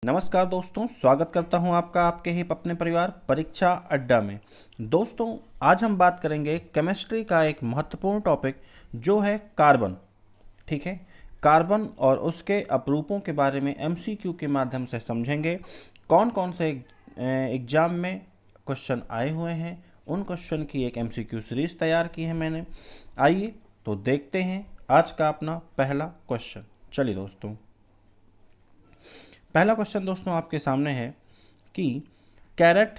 नमस्कार दोस्तों, स्वागत करता हूं आपका आपके ही अपने परिवार परीक्षा अड्डा में। दोस्तों, आज हम बात करेंगे केमिस्ट्री का एक महत्वपूर्ण टॉपिक जो है कार्बन। ठीक है, कार्बन और उसके अपरूपों के बारे में एमसीक्यू के माध्यम से समझेंगे। कौन कौन से एग्जाम में क्वेश्चन आए हुए हैं, उन क्वेश्चन की एक एमसीक्यू सीरीज तैयार की है मैंने। आइए तो देखते हैं आज का अपना पहला क्वेश्चन। चलिए दोस्तों, पहला क्वेश्चन दोस्तों आपके सामने है कि कैरेट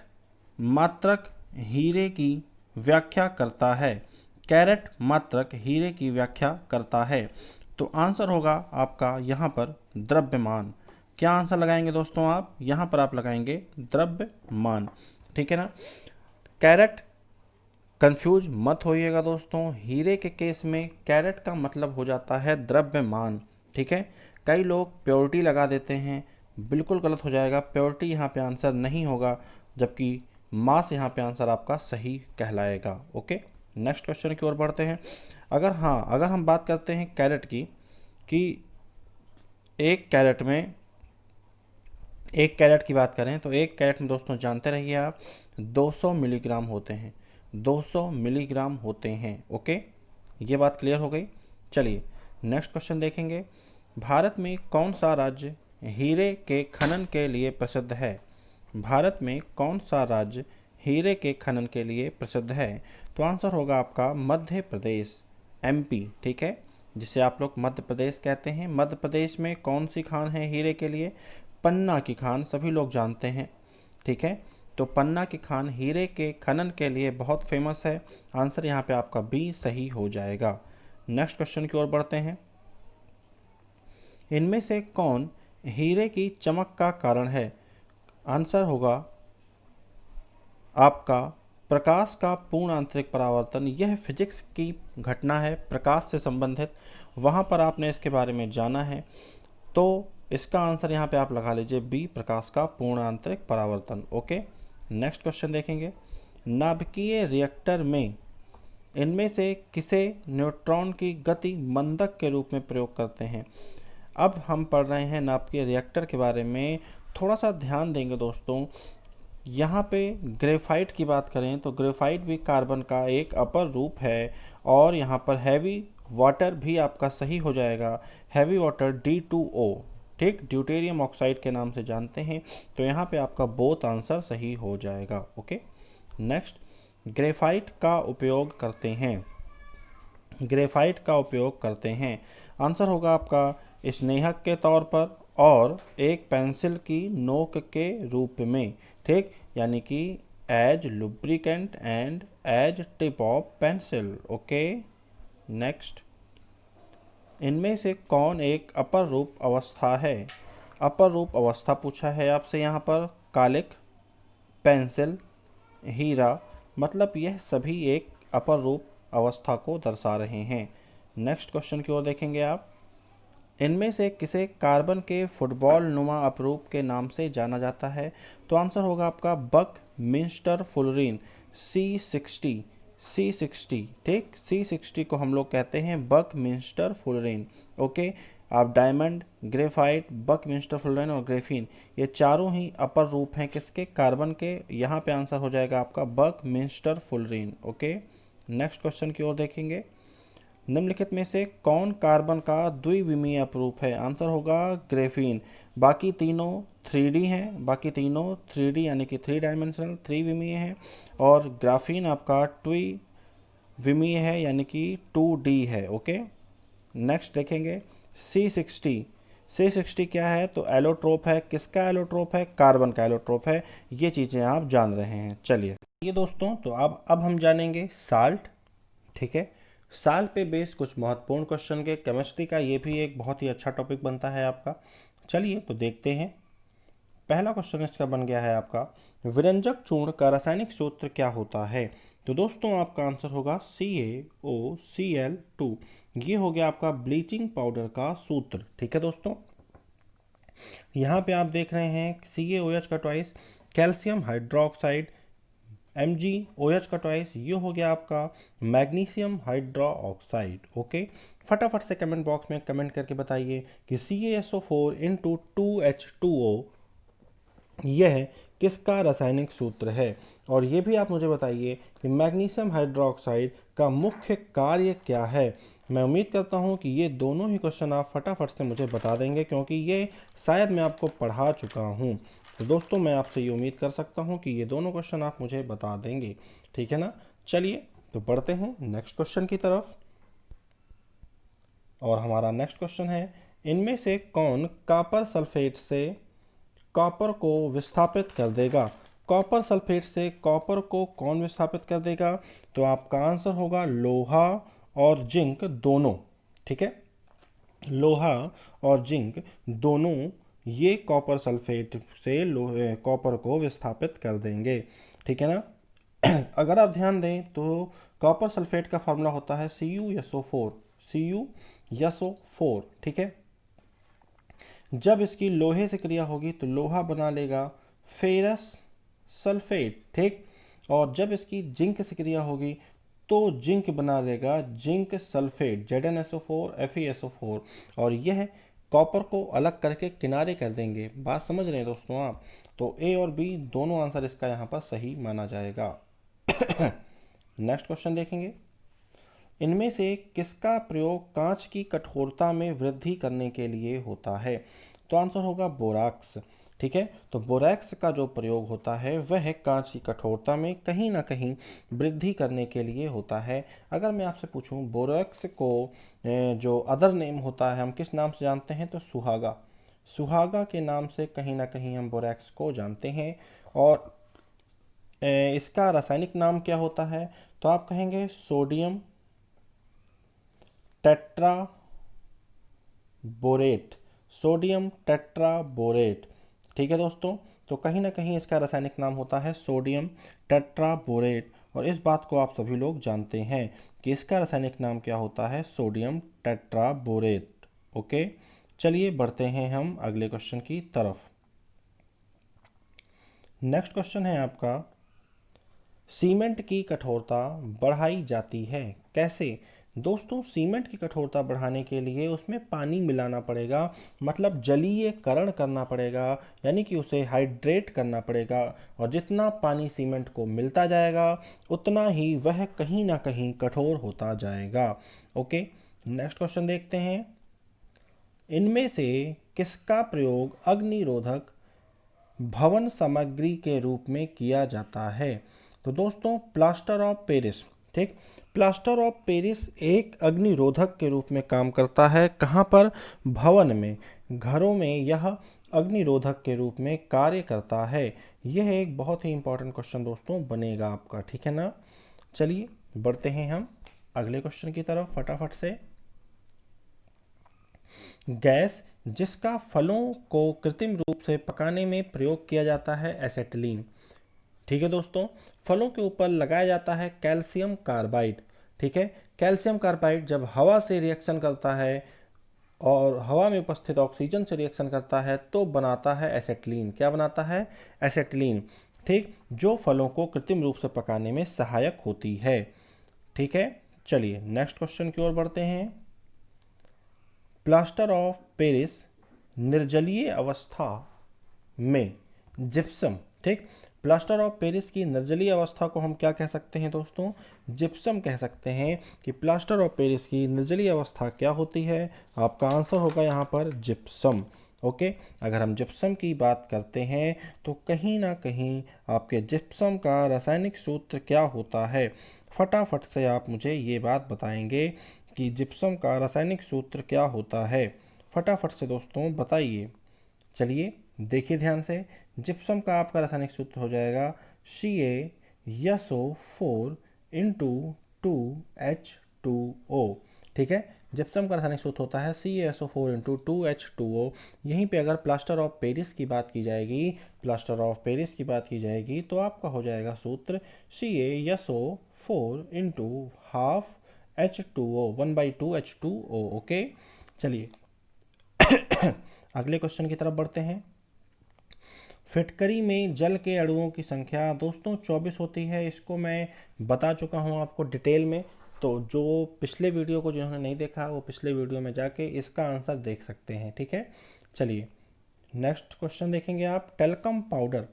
मात्रक हीरे की व्याख्या करता है। कैरेट मात्रक हीरे की व्याख्या करता है, तो आंसर होगा आपका यहाँ पर द्रव्यमान। क्या आंसर लगाएंगे दोस्तों आप? यहाँ पर आप लगाएंगे द्रव्यमान। ठीक है ना। कैरेट कंफ्यूज मत होइएगा दोस्तों, हीरे के केस में कैरेट का मतलब हो जाता है द्रव्यमान। ठीक है, कई लोग प्योरिटी लगा देते हैं, बिल्कुल गलत हो जाएगा। प्योरिटी यहाँ पे आंसर नहीं होगा, जबकि मास यहाँ पे आंसर आपका सही कहलाएगा। ओके, नेक्स्ट क्वेश्चन की ओर बढ़ते हैं। अगर हम बात करते हैं कैरेट की, कि एक कैरेट की बात करें तो एक कैरेट में दोस्तों जानते रहिए आप 200 मिलीग्राम होते हैं। 200 मिलीग्राम होते हैं। ओके, ये बात क्लियर हो गई। चलिए नेक्स्ट क्वेश्चन देखेंगे। भारत में कौन सा राज्य हीरे के खनन के लिए प्रसिद्ध है? भारत में कौन सा राज्य हीरे के खनन के लिए प्रसिद्ध है? तो आंसर होगा आपका मध्य प्रदेश, एमपी। ठीक है, जिसे आप लोग मध्य प्रदेश कहते हैं। मध्य प्रदेश में कौन सी खान है हीरे के लिए? पन्ना की खान, सभी लोग जानते हैं। ठीक है, तो पन्ना की खान हीरे के खनन के लिए बहुत फेमस है। आंसर यहाँ पे आपका बी सही हो जाएगा। नेक्स्ट क्वेश्चन की ओर बढ़ते हैं। इनमें से कौन हीरे की चमक का कारण है? आंसर होगा आपका प्रकाश का पूर्ण आंतरिक परावर्तन। यह फिजिक्स की घटना है, प्रकाश से संबंधित, वहाँ पर आपने इसके बारे में जाना है, तो इसका आंसर यहाँ पे आप लगा लीजिए बी, प्रकाश का पूर्ण आंतरिक परावर्तन। ओके, नेक्स्ट क्वेश्चन देखेंगे। नाभिकीय रिएक्टर में इनमें से किसे न्यूट्रॉन की गति मंदक के रूप में प्रयोग करते हैं? अब हम पढ़ रहे हैं नाभिकीय रिएक्टर के बारे में, थोड़ा सा ध्यान देंगे दोस्तों। यहाँ पे ग्रेफाइट की बात करें तो ग्रेफाइट भी कार्बन का एक अपर रूप है, और यहाँ पर हैवी वाटर भी आपका सही हो जाएगा। हैवी वाटर D2O, ठीक, ड्यूटेरियम ऑक्साइड के नाम से जानते हैं, तो यहाँ पे आपका बोथ आंसर सही हो जाएगा। ओके, नेक्स्ट, ग्रेफाइट का उपयोग करते हैं। ग्रेफाइट का उपयोग करते हैं, आंसर होगा आपका स्नेहक के तौर पर और एक पेंसिल की नोक के रूप में। ठीक, यानी कि as lubricant and as tip of pencil. Okay, next, इनमें से कौन एक अपर रूप अवस्था है? अपर रूप अवस्था पूछा है आपसे यहाँ पर। कालिक, पेंसिल, हीरा, मतलब यह सभी एक अपर रूप अवस्था को दर्शा रहे हैं। नेक्स्ट क्वेश्चन की ओर देखेंगे आप। इनमें से किसे कार्बन के फुटबॉल नुमा अपरूप के नाम से जाना जाता है? तो आंसर होगा आपका बक मिंस्टर फुलरीन, C60। ठीक, C60 को हम लोग कहते हैं बक मिंस्टर फुलरीन। ओके, आप डायमंड, ग्रेफाइट, बक मिंस्टर फुलरीन और ग्रेफीन, ये चारों ही अपर रूप हैं किसके? कार्बन के। यहाँ पे आंसर हो जाएगा आपका बक मिंस्टर फुलरीन। ओके, नेक्स्ट क्वेश्चन की ओर देखेंगे। निम्नलिखित में से कौन कार्बन का द्विविमीय अपरूप है? आंसर होगा ग्रेफीन। बाकी तीनों 3D हैं, बाकी तीनों 3D यानी कि 3 डायमेंशनल, त्रिविमीय हैं, और ग्राफीन आपका द्विविमीय है यानी कि 2D है। ओके, नेक्स्ट देखेंगे C60 क्या है? तो एलोट्रोप है। किसका एलोट्रोप है? कार्बन का एलोट्रोप है। ये चीज़ें आप जान रहे हैं। चलिए ये दोस्तों, तो अब हम जानेंगे साल्ट। ठीक है, साल्ट पे बेस्ड कुछ महत्वपूर्ण क्वेश्चन के केमिस्ट्री का ये भी एक बहुत ही अच्छा टॉपिक बनता है आपका। चलिए तो देखते हैं। पहला क्वेश्चन इसका बन गया है आपका, विरंजक चूर्ण का रासायनिक सूत्र क्या होता है? तो दोस्तों आपका आंसर होगा CaOCl2। ये हो गया आपका ब्लीचिंग पाउडर का सूत्र। ठीक है दोस्तों, यहाँ पे आप देख रहे हैं CaOH का ट्वाइस, कैल्शियम हाइड्रोक्साइड MgOH का ट्वाइस, ये हो गया आपका मैग्नीशियम हाइड्रोक्साइड। ओके, फटाफट से कमेंट बॉक्स में कमेंट करके बताइए कि CaSO4 × 2H2O यह किसका रासायनिक सूत्र है? और ये भी आप मुझे बताइए कि मैग्नीशियम हाइड्रोक्साइड का मुख्य कार्य क्या है? मैं उम्मीद करता हूँ कि ये दोनों ही क्वेश्चन आप फटाफट से मुझे बता देंगे, क्योंकि ये शायद मैं आपको पढ़ा चुका हूँ। तो दोस्तों, मैं आपसे ये उम्मीद कर सकता हूँ कि ये दोनों क्वेश्चन आप मुझे बता देंगे, ठीक है ना? चलिए तो बढ़ते हैं नेक्स्ट क्वेश्चन की तरफ। और हमारा नेक्स्ट क्वेश्चन है, इनमें से कौन कॉपर सल्फेट से कॉपर को विस्थापित कर देगा? कॉपर सल्फेट से कॉपर को कौन विस्थापित कर देगा? तो आपका आंसर होगा लोहा और जिंक दोनों, ठीक है? लोहा और जिंक दोनों ये कॉपर सल्फेट से लोहे कॉपर को विस्थापित कर देंगे, ठीक है ना? अगर आप ध्यान दें तो कॉपर सल्फेट का फार्मूला होता है CuSO4, CuSO4, ठीक है? जब इसकी लोहे से क्रिया होगी तो लोहा बना लेगा फेरस सल्फेट, ठीक? और जब इसकी जिंक से क्रिया होगी तो जिंक बना लेगा जिंक सल्फेट, ZnSO4 FeSO4, और यह कॉपर को अलग करके किनारे कर देंगे। बात समझ रहे हैं दोस्तों आप? तो ए और बी दोनों आंसर इसका यहाँ पर सही माना जाएगा। नेक्स्ट क्वेश्चन देखेंगे, इनमें से किसका प्रयोग कांच की कठोरता में वृद्धि करने के लिए होता है? तो आंसर होगा बोराक्स, ठीक है? तो बोरैक्स का जो प्रयोग होता है वह कांच की कठोरता में कहीं ना कहीं वृद्धि करने के लिए होता है। अगर मैं आपसे पूछूं बोरैक्स को जो अदर नेम होता है हम किस नाम से जानते हैं? तो सुहागा, सुहागा के नाम से कहीं ना कहीं हम बोरैक्स को जानते हैं। और इसका रासायनिक नाम क्या होता है? तो आप कहेंगे sodium tetra borate, sodium tetra borate, ठीक है दोस्तों? तो कहीं ना कहीं इसका रासायनिक नाम होता है सोडियम टेट्रा बोरेट, और इस बात को आप सभी लोग जानते हैं कि इसका रासायनिक नाम क्या होता है? Sodium tetra borate. ओके, चलिए बढ़ते हैं हम अगले क्वेश्चन की तरफ। नेक्स्ट क्वेश्चन है आपका, सीमेंट की कठोरता बढ़ाई जाती है कैसे? दोस्तों, सीमेंट की कठोरता बढ़ाने के लिए उसमें पानी मिलाना पड़ेगा, मतलब जलीयकरण करना पड़ेगा, यानी कि उसे हाइड्रेट करना पड़ेगा। और जितना पानी सीमेंट को मिलता जाएगा उतना ही वह कहीं ना कहीं कठोर होता जाएगा। ओके, नेक्स्ट क्वेश्चन देखते हैं, इनमें से किसका प्रयोग अग्निरोधक भवन सामग्री के रूप में किया जाता है? तो दोस्तों, प्लास्टर ऑफ पेरिस, ठीक? प्लास्टर ऑफ पेरिस एक अग्निरोधक के रूप में काम करता है। कहाँ पर? भवन में, घरों में यह अग्निरोधक के रूप में कार्य करता है। यह एक बहुत ही इंपॉर्टेंट क्वेश्चन दोस्तों बनेगा आपका, ठीक है ना? चलिए बढ़ते हैं हम अगले क्वेश्चन की तरफ फटाफट से। गैस जिसका फलों को कृत्रिम रूप से पकाने में प्रयोग किया जाता है एसेटिलीन, ठीक है दोस्तों? फलों के ऊपर लगाया जाता है कैल्शियम कार्बाइड, ठीक है? कैल्शियम कार्बाइड जब हवा से रिएक्शन करता है और हवा में उपस्थित ऑक्सीजन से रिएक्शन करता है तो बनाता है एसेटिलीन। क्या बनाता है? एसेटिलीन, ठीक? जो फलों को कृत्रिम रूप से पकाने में सहायक होती है, ठीक है? चलिए नेक्स्ट क्वेश्चन की ओर बढ़ते हैं। प्लास्टर ऑफ पेरिस निर्जलीय अवस्था में जिप्सम, ठीक? प्लास्टर ऑफ पेरिस की निर्जलीय अवस्था को हम क्या कह सकते हैं दोस्तों? जिप्सम कह सकते हैं कि प्लास्टर ऑफ पेरिस की निर्जलीय अवस्था क्या होती है? आपका आंसर होगा यहाँ पर जिप्सम। ओके, अगर हम जिप्सम की बात करते हैं तो कहीं ना कहीं आपके जिप्सम का रासायनिक सूत्र क्या होता है? फटाफट से आप मुझे ये बात बताएंगे कि जिप्सम का रासायनिक सूत्र क्या होता है? फटाफट से दोस्तों बताइए। चलिए देखिए ध्यान से, जिप्सम का आपका रासायनिक सूत्र हो जाएगा CaSO4 इंटू 2H2O, ठीक है? जिप्सम का रासायनिक सूत्र होता है CaSO4 इंटू 2H2O। यहीं पे अगर प्लास्टर ऑफ पेरिस की बात की जाएगी, प्लास्टर ऑफ पेरिस की बात की जाएगी तो आपका हो जाएगा सूत्र CaSO4 into half H2O, 1/2H2O। Okay, चलिए अगले क्वेश्चन की तरफ बढ़ते हैं। फिटकरी में जल के अणुओं की संख्या दोस्तों 24 होती है। इसको मैं बता चुका हूँ आपको डिटेल में, तो जो पिछले वीडियो को जिन्होंने नहीं देखा वो पिछले वीडियो में जाके इसका आंसर देख सकते हैं, ठीक है? चलिए नेक्स्ट क्वेश्चन देखेंगे आप, टेल्कम पाउडर।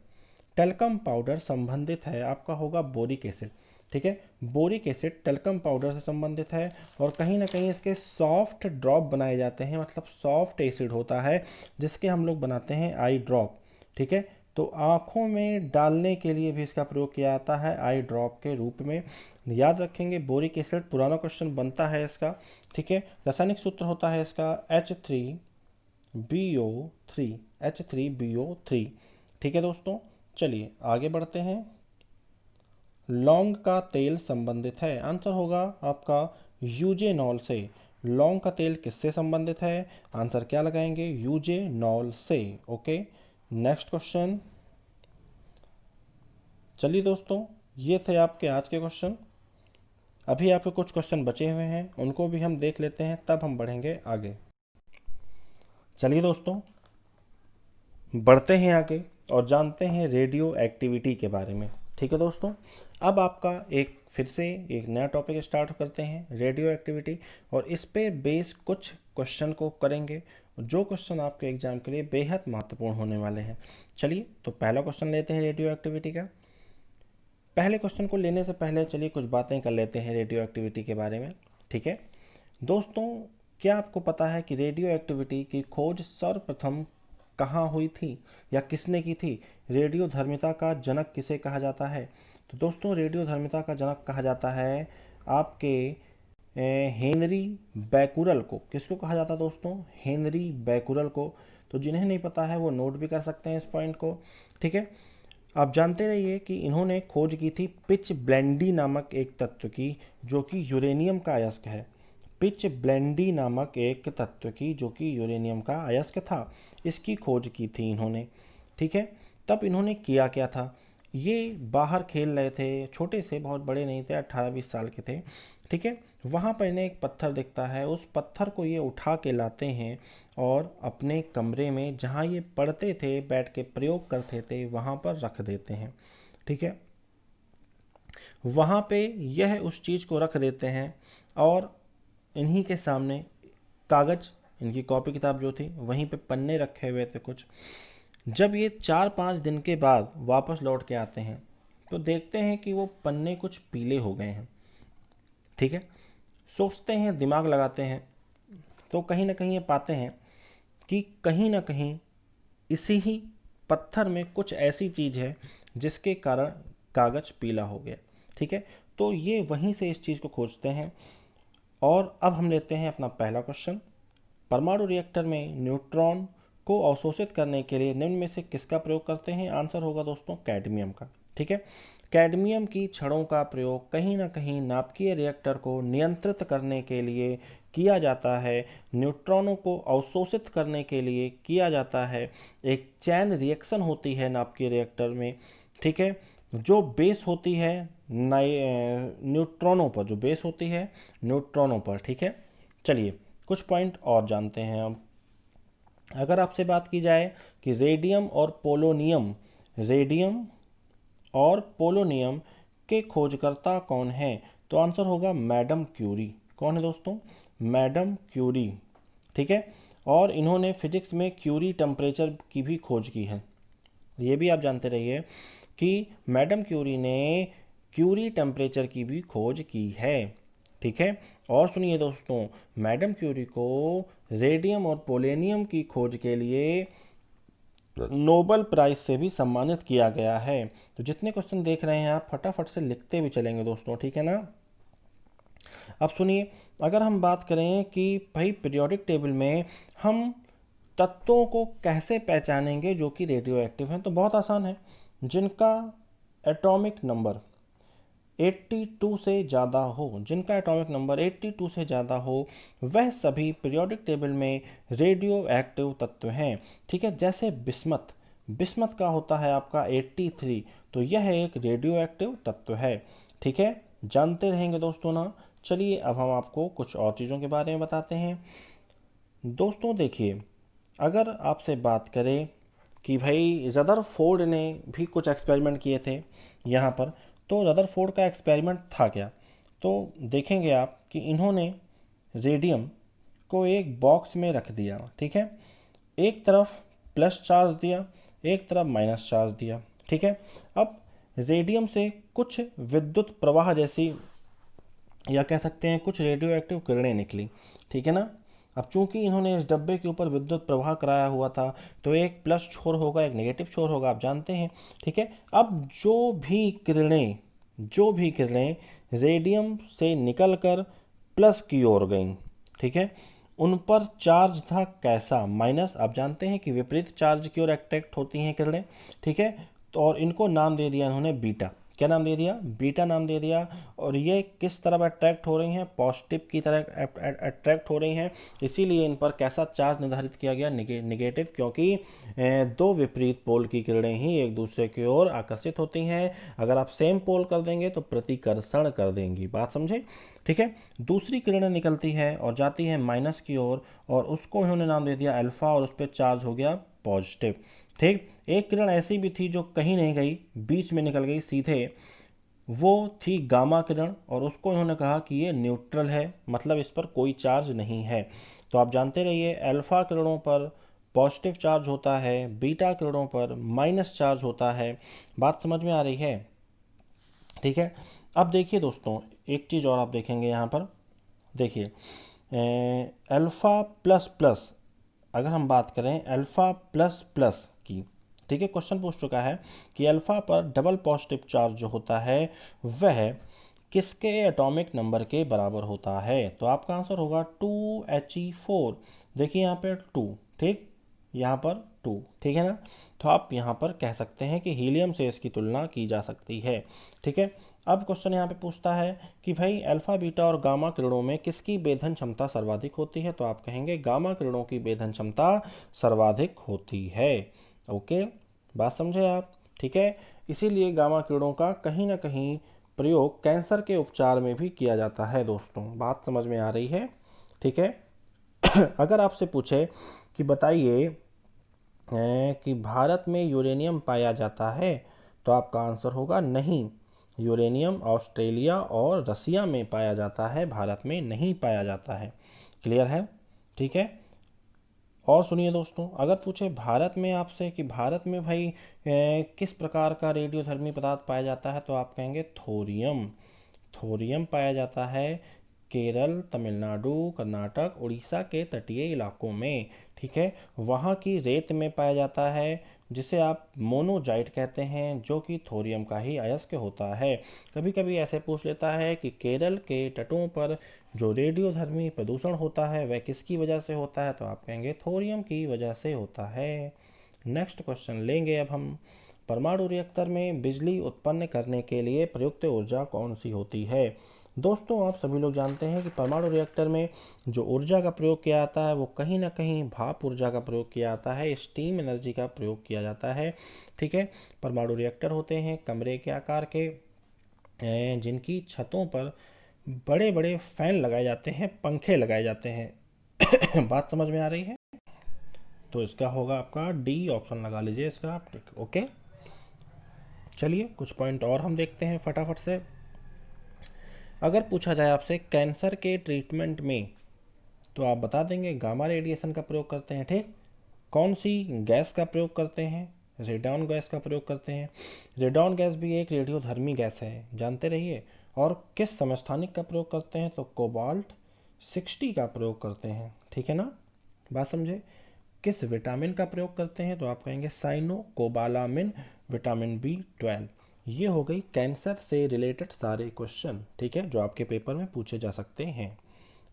टेल्कम पाउडर संबंधित है आपका होगा बोरिक एसिड। ठीक है, बोरिक एसिड टेल्कम पाउडर से संबंधित है और कहीं ना कहीं इसके सॉफ्ट ड्रॉप बनाए जाते हैं, मतलब सॉफ्ट एसिड होता है जिसके हम लोग बनाते हैं आई ड्रॉप। ठीक है, तो आँखों में डालने के लिए भी इसका प्रयोग किया जाता है आई ड्रॉप के रूप में। याद रखेंगे बोरिक एसिड, पुराना क्वेश्चन बनता है इसका। ठीक है, रासायनिक सूत्र होता है इसका H3BO3, H3BO3। ठीक है दोस्तों, चलिए आगे बढ़ते हैं। लौंग का तेल संबंधित है, आंसर होगा आपका यूजेनॉल से। लौंग का तेल किससे संबंधित है, आंसर क्या लगाएंगे, यूजेनॉल से। Okay, next question. चलिए दोस्तों, ये थे आपके आज के क्वेश्चन। अभी आपके कुछ क्वेश्चन बचे हुए हैं, उनको भी हम देख लेते हैं, तब हम बढ़ेंगे आगे। चलिए दोस्तों, बढ़ते हैं आगे और जानते हैं रेडियो एक्टिविटी के बारे में। ठीक है दोस्तों, अब आपका एक फिर से एक नया टॉपिक स्टार्ट करते हैं, रेडियो एक्टिविटी, और इस पे बेस कुछ क्वेश्चन को करेंगे जो क्वेश्चन आपके एग्जाम के लिए बेहद महत्वपूर्ण होने वाले हैं। चलिए, तो पहला क्वेश्चन लेते हैं रेडियो एक्टिविटी का। पहले क्वेश्चन को लेने से पहले चलिए कुछ बातें कर लेते हैं रेडियो एक्टिविटी के बारे में। ठीक है दोस्तों, क्या आपको पता है कि रेडियो एक्टिविटी की खोज सर्वप्रथम कहाँ हुई थी या किसने की थी? रेडियो धर्मिता का जनक किसे कहा जाता है? तो दोस्तों, रेडियो धर्मिता का जनक कहा जाता है आपके हेनरी बैकुरल को। किसको कहा जाता है दोस्तों? हेनरी बैकुरल को। तो जिन्हें नहीं पता है वो नोट भी कर सकते हैं इस पॉइंट को। ठीक है, आप जानते रहिए कि इन्होंने खोज की थी पिच ब्लेंडी नामक एक तत्व की, जो कि यूरेनियम का अयस्क है। पिच ब्लेंडी नामक एक तत्व की जो कि यूरेनियम का अयस्क था, इसकी खोज की थी इन्होंने। ठीक है, तब इन्होंने किया क्या था, ये बाहर खेल रहे थे, छोटे से, बहुत बड़े नहीं थे, 18-20 साल के थे। ठीक है, वहाँ पर इन्हें एक पत्थर दिखता है, उस पत्थर को ये उठा के लाते हैं और अपने कमरे में जहाँ ये पढ़ते थे, बैठ के प्रयोग करते थे, वहाँ पर रख देते हैं। ठीक है, वहाँ पे यह उस चीज़ को रख देते हैं और इन्हीं के सामने कागज़, इनकी कॉपी किताब जो थी, वहीं पे पन्ने रखे हुए थे कुछ। जब ये 4-5 दिन के बाद वापस लौट के आते हैं तो देखते हैं कि वो पन्ने कुछ पीले हो गए हैं। ठीक है, सोचते हैं, दिमाग लगाते हैं, तो कहीं ना कहीं ये पाते हैं कि कहीं ना कहीं इसी ही पत्थर में कुछ ऐसी चीज़ है जिसके कारण कागज़ पीला हो गया। ठीक है, तो ये वहीं से इस चीज़ को खोजते हैं। और अब हम लेते हैं अपना पहला क्वेश्चन। परमाणु रिएक्टर में न्यूट्रॉन को अवशोषित करने के लिए निम्न में से किसका प्रयोग करते हैं? आंसर होगा दोस्तों कैडमियम का। ठीक है, कैडमियम की छड़ों का प्रयोग कहीं ना कहीं नाभिकीय रिएक्टर को नियंत्रित करने के लिए किया जाता है, न्यूट्रॉनों को अवशोषित करने के लिए किया जाता है। एक चैन रिएक्शन होती है नाभिकीय रिएक्टर में। ठीक है, जो बेस होती है न्यूट्रॉनों पर, जो बेस होती है न्यूट्रॉनों पर। ठीक है, चलिए कुछ पॉइंट और जानते हैं हम। अगर आपसे बात की जाए कि रेडियम और पोलोनियम, रेडियम और पोलोनियम के खोजकर्ता कौन है, तो आंसर होगा मैडम क्यूरी। कौन है दोस्तों? Madam Curie. ठीक है, और इन्होंने फिजिक्स में क्यूरी टेम्परेचर की भी खोज की है। ये भी आप जानते रहिए कि मैडम क्यूरी ने क्यूरी टेम्परेचर की भी खोज की है। ठीक है, और सुनिए दोस्तों, मैडम क्यूरी को रेडियम और पोलेनियम की खोज के लिए नोबेल प्राइज से भी सम्मानित किया गया है। तो जितने क्वेश्चन देख रहे हैं आप फटाफट से लिखते भी चलेंगे दोस्तों, ठीक है ना। अब सुनिए, अगर हम बात करें कि भाई पीरियोडिक टेबल में हम तत्वों को कैसे पहचानेंगे जो कि रेडियो एक्टिव हैं, तो बहुत आसान है। जिनका एटॉमिक नंबर 82 से ज़्यादा हो, जिनका एटॉमिक नंबर 82 से ज़्यादा हो, वह सभी पीरियोडिक टेबल में रेडियो एक्टिव तत्व हैं। ठीक है, जैसे बिस्मथ, बिस्मथ का होता है आपका 83, तो यह एक रेडियो एक्टिव तत्व है। ठीक है, जानते रहेंगे दोस्तों ना। चलिए अब हम आपको कुछ और चीज़ों के बारे में बताते हैं। दोस्तों देखिए, अगर आपसे बात करें कि भाई रदरफोर्ड ने भी कुछ एक्सपेरिमेंट किए थे यहाँ पर, तो रदरफोर्ड का एक्सपेरिमेंट था क्या, तो देखेंगे आप कि इन्होंने रेडियम को एक बॉक्स में रख दिया। ठीक है, एक तरफ प्लस चार्ज दिया, एक तरफ माइनस चार्ज दिया। ठीक है, अब रेडियम से कुछ विद्युत प्रवाह जैसी, या कह सकते हैं कुछ रेडियो एक्टिव किरणें निकली। ठीक है ना। अब चूंकि इन्होंने इस डब्बे के ऊपर विद्युत प्रवाह कराया हुआ था, तो एक प्लस छोर होगा, एक नेगेटिव छोर होगा, आप जानते हैं। ठीक है, अब जो भी किरणें रेडियम से निकलकर प्लस की ओर गईं, ठीक है, उन पर चार्ज था कैसा, माइनस। आप जानते हैं कि विपरीत चार्ज की ओर अट्रैक्ट होती हैं किरणें। ठीक है, तो और इनको नाम दे दिया इन्होंने बीटा। क्या नाम दे दिया, बीटा नाम दे दिया। और ये किस तरफ अट्रैक्ट हो रही हैं, पॉजिटिव की तरह अट्रैक्ट हो रही हैं। इसीलिए इन पर कैसा चार्ज निर्धारित किया गया, निगेटिव, क्योंकि दो विपरीत पोल की किरणें ही एक दूसरे की ओर आकर्षित होती हैं। अगर आप सेम पोल कर देंगे तो प्रतिकर्षण कर देंगी। बात समझे। ठीक है, दूसरी किरणें निकलती है और जाती है माइनस की ओर, और उसको इन्होंने नाम दे दिया अल्फा, और उस पर चार्ज हो गया पॉजिटिव। ठीक, एक किरण ऐसी भी थी जो कहीं नहीं गई, बीच में निकल गई सीधे, वो थी गामा किरण, और उसको इन्होंने कहा कि ये न्यूट्रल है, मतलब इस पर कोई चार्ज नहीं है। तो आप जानते रहिए, अल्फा किरणों पर पॉजिटिव चार्ज होता है, बीटा किरणों पर माइनस चार्ज होता है। बात समझ में आ रही है। ठीक है, अब देखिए दोस्तों, एक चीज़ और आप देखेंगे यहाँ पर, देखिए अल्फ़ा प्लस प्लस, अगर हम बात करें अल्फ़ा प्लस प्लस की, ठीक है, क्वेश्चन पूछ चुका है कि अल्फ़ा पर डबल पॉजिटिव चार्ज जो होता है वह किसके एटॉमिक नंबर के बराबर होता है। तो आपका आंसर होगा 2He4। देखिए यहाँ पे 2, ठीक, यहाँ पर 2, ठीक है ना। तो आप यहाँ पर कह सकते हैं कि हीलियम से इसकी तुलना की जा सकती है। ठीक है, अब क्वेश्चन यहाँ पे पूछता है कि भाई अल्फा बीटा और गामा किरणों में किसकी बेधन क्षमता सर्वाधिक होती है। तो आप कहेंगे गामा किरणों की बेधन क्षमता सर्वाधिक होती है। ओके, बात समझे आप। ठीक है, इसीलिए गामा किरणों का कहीं ना कहीं प्रयोग कैंसर के उपचार में भी किया जाता है दोस्तों। बात समझ में आ रही है। ठीक है, अगर आपसे पूछे कि बताइए कि भारत में यूरेनियम पाया जाता है, तो आपका आंसर होगा नहीं। यूरेनियम ऑस्ट्रेलिया और रसिया में पाया जाता है, भारत में नहीं पाया जाता है। क्लियर है। ठीक है, और सुनिए दोस्तों, अगर पूछे भारत में आपसे कि भारत में भाई किस प्रकार का रेडियोधर्मी पदार्थ पाया जाता है, तो आप कहेंगे थोरियम। थोरियम पाया जाता है केरल, तमिलनाडु, कर्नाटक, उड़ीसा के तटीय इलाकों में। ठीक है, वहाँ की रेत में पाया जाता है, जिसे आप मोनोजाइट कहते हैं, जो कि थोरियम का ही अयस्क होता है। कभी कभी ऐसे पूछ लेता है कि केरल के तटों पर जो रेडियोधर्मी प्रदूषण होता है वह किसकी वजह से होता है, तो आप कहेंगे थोरियम की वजह से होता है। नेक्स्ट क्वेश्चन लेंगे अब हम। परमाणु रिएक्टर में बिजली उत्पन्न करने के लिए प्रयुक्त ऊर्जा कौन सी होती है। दोस्तों, आप सभी लोग जानते हैं कि परमाणु रिएक्टर में जो ऊर्जा का प्रयोग किया जाता है वो कहीं ना कहीं भाप ऊर्जा का प्रयोग किया जाता है, स्टीम एनर्जी का प्रयोग किया जाता है। ठीक है, परमाणु रिएक्टर होते हैं कमरे के आकार के, जिनकी छतों पर बड़े बड़े फैन लगाए जाते हैं, पंखे लगाए जाते हैं। बात समझ में आ रही है। तो इसका होगा आपका डी ऑप्शन, लगा लीजिए इसका आप टिक। ओके, चलिए कुछ पॉइंट और हम देखते हैं फटाफट से। अगर पूछा जाए आपसे कैंसर के ट्रीटमेंट में, तो आप बता देंगे गामा रेडिएशन का प्रयोग करते हैं। ठीक, कौन सी गैस का प्रयोग करते हैं, रेडॉन गैस का प्रयोग करते हैं। रेडॉन गैस भी एक रेडियोधर्मी गैस है, जानते रहिए। और किस समस्थानिक का प्रयोग करते हैं, तो कोबाल्ट 60 का प्रयोग करते हैं। ठीक है ना, बात समझे। किस विटामिन का प्रयोग करते हैं, तो आप कहेंगे साइनो कोबालामिन, विटामिन B12। ये हो गई कैंसर से रिलेटेड सारे क्वेश्चन, ठीक है, जो आपके पेपर में पूछे जा सकते हैं,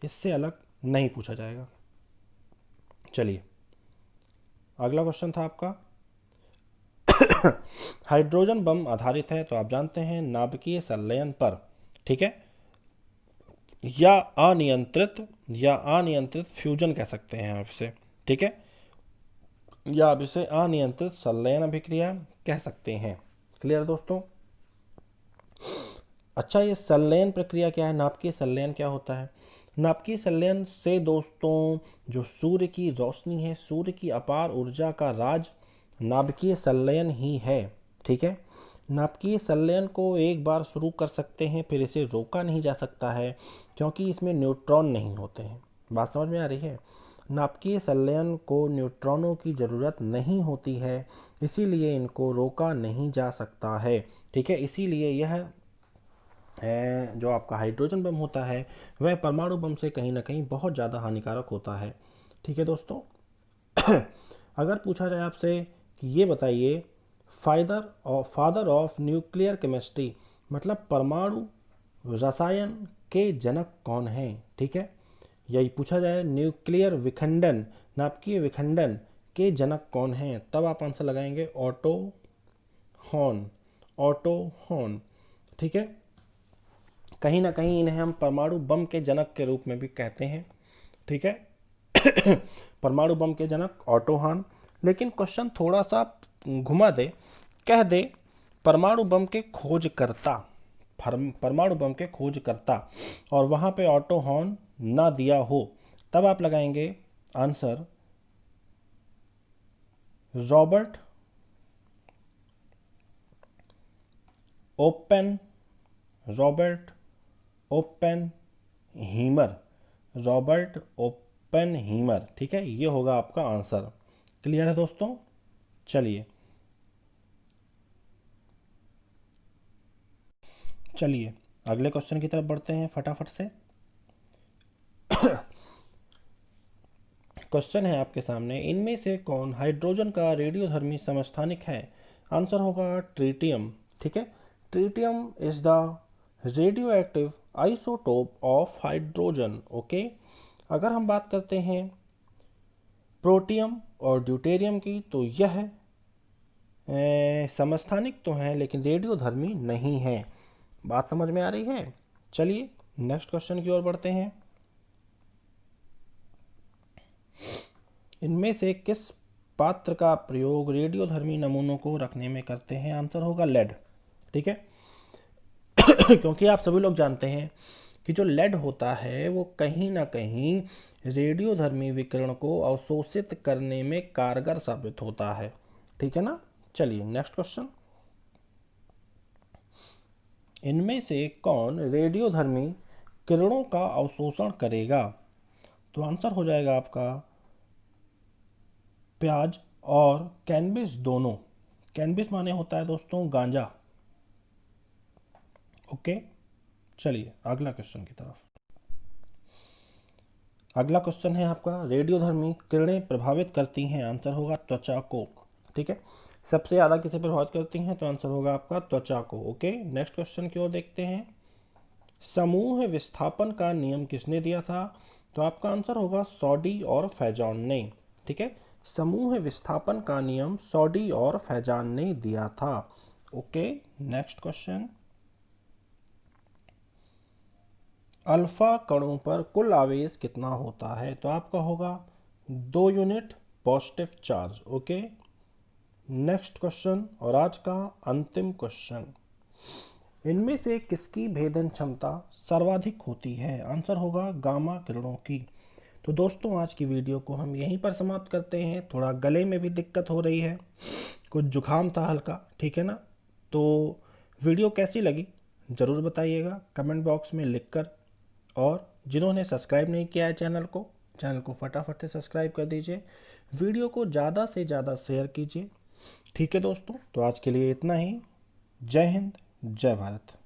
इससे अलग नहीं पूछा जाएगा। चलिए, अगला क्वेश्चन था आपका हाइड्रोजन बम आधारित है, तो आप जानते हैं नाभिकीय संलयन पर, ठीक है, या अनियंत्रित फ्यूजन कह सकते हैं आप इसे। ठीक है, या आप इसे अनियंत्रित संलयन अभिक्रिया कह सकते हैं। क्लियर दोस्तों। अच्छा, ये संलयन प्रक्रिया क्या है, नाभिकीय संलयन क्या होता है। नाभिकीय संलयन से दोस्तों जो सूर्य की रोशनी है, सूर्य की अपार ऊर्जा का राज नाभिकीय संलयन ही है। ठीक है, नाभिकीय संलयन को एक बार शुरू कर सकते हैं, फिर इसे रोका नहीं जा सकता है, क्योंकि इसमें न्यूट्रॉन नहीं होते हैं। बात समझ में आ रही है। नाभिकीय संलयन को न्यूट्रॉनों की ज़रूरत नहीं होती है, इसीलिए इनको रोका नहीं जा सकता है। ठीक है, इसीलिए यह जो आपका हाइड्रोजन बम होता है वह परमाणु बम से कहीं ना कहीं बहुत ज़्यादा हानिकारक होता है। ठीक है दोस्तों, अगर पूछा जाए आपसे कि ये बताइए फादर ऑफ न्यूक्लियर केमिस्ट्री, मतलब परमाणु रसायन के जनक कौन हैं। ठीक है, यही पूछा जाए न्यूक्लियर विखंडन, नाभिकीय विखंडन के जनक कौन हैं, तब आप आंसर लगाएंगे ऑटो हॉर्न। Auto horn. ठीक है, कहीं ना कहीं इन्हें हम परमाणु बम के जनक के रूप में भी कहते हैं। ठीक है, परमाणु बम के जनक ऑटो हॉर्न। लेकिन क्वेश्चन थोड़ा सा घुमा दे, कह दे परमाणु बम के खोजकर्ता, परमाणु बम के खोजकर्ता, और वहां पे ऑटो हॉर्न ना दिया हो, तब आप लगाएंगे आंसर रॉबर्ट ओपेनहीमर। रॉबर्ट ओपेनहीमर। ठीक है, ये होगा आपका आंसर। क्लियर है दोस्तों? चलिए अगले क्वेश्चन की तरफ बढ़ते हैं फटाफट से। क्वेश्चन है आपके सामने, इनमें से कौन हाइड्रोजन का रेडियोधर्मी समस्थानिक है। आंसर होगा ट्रिटियम। ठीक है, tritium is the radio active isotope of hydrogen. Okay, अगर हम बात करते हैं प्रोटियम और ड्यूटेरियम की, तो यह समस्थानिक तो हैं लेकिन रेडियोधर्मी नहीं है। बात समझ में आ रही है? चलिए नेक्स्ट क्वेश्चन की ओर बढ़ते हैं। इनमें से किस पात्र का प्रयोग रेडियोधर्मी नमूनों को रखने में करते हैं। आंसर होगा लेड। ठीक है, क्योंकि आप सभी लोग जानते हैं कि जो लेड होता है वो कहीं ना कहीं रेडियोधर्मी विकिरण को अवशोषित करने में कारगर साबित होता है। ठीक है ना? चलिए नेक्स्ट क्वेश्चन, इनमें से कौन रेडियोधर्मी किरणों का अवशोषण करेगा। तो आंसर हो जाएगा आपका प्याज और कैनबिस दोनों। कैनबिस माने होता है दोस्तों गांजा। ओके, चलिए अगला क्वेश्चन की तरफ। अगला क्वेश्चन है आपका, रेडियोधर्मी किरणें प्रभावित करती हैं। आंसर होगा त्वचा को। ठीक है, सबसे ज़्यादा किसे प्रभावित करती हैं, तो आंसर होगा आपका त्वचा को। ओके, नेक्स्ट क्वेश्चन की ओर देखते हैं। समूह विस्थापन का नियम किसने दिया था। तो आपका आंसर होगा सॉडी और फैजॉन ने। ठीक है, समूह विस्थापन का नियम सॉडी और फैजान ने दिया था। ओके, नेक्स्ट क्वेश्चन, अल्फा कणों पर कुल आवेश कितना होता है। तो आपका होगा 2 unit positive charge. Okay, next question और आज का अंतिम क्वेश्चन, इनमें से किसकी भेदन क्षमता सर्वाधिक होती है। आंसर होगा गामा किरणों की। तो दोस्तों आज की वीडियो को हम यहीं पर समाप्त करते हैं। थोड़ा गले में भी दिक्कत हो रही है, कुछ जुकाम था हल्का। ठीक है ना? तो वीडियो कैसी लगी ज़रूर बताइएगा कमेंट बॉक्स में लिखकर, और जिन्होंने सब्सक्राइब नहीं किया है चैनल को फटाफट से सब्सक्राइब कर दीजिए। वीडियो को ज़्यादा से ज़्यादा शेयर कीजिए। ठीक है दोस्तों, तो आज के लिए इतना ही। जय हिंद, जय भारत।